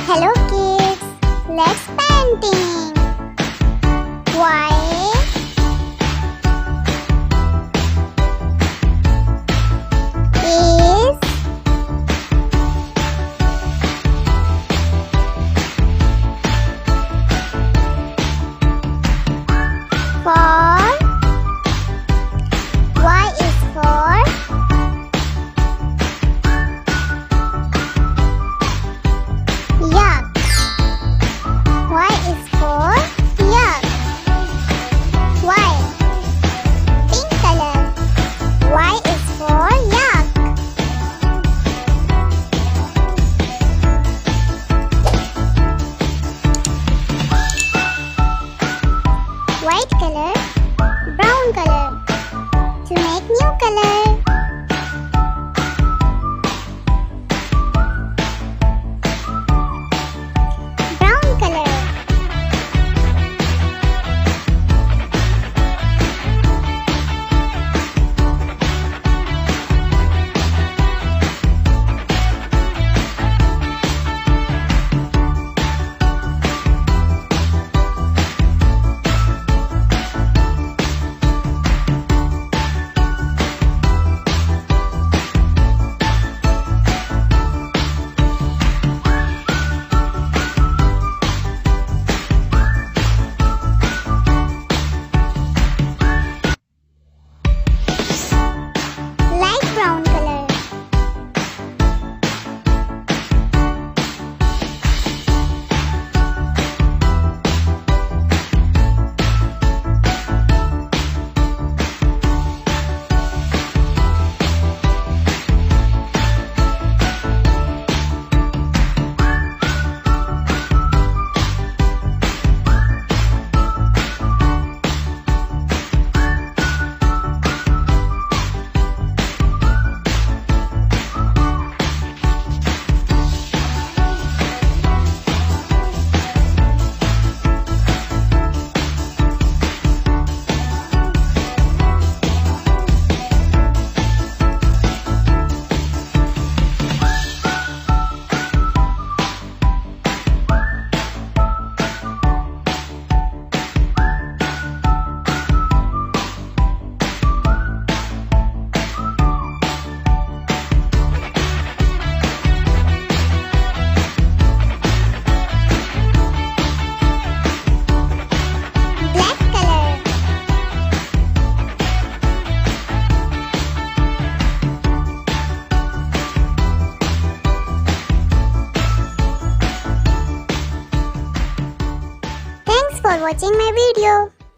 Hello kids, let's painting. Y is for Y is for YAK. Y is for YAK. Y. Pink color. Y is for YAK. White color, brown color. To make new color. Brown color. Light brown color. Black color. Thanks for watching my video.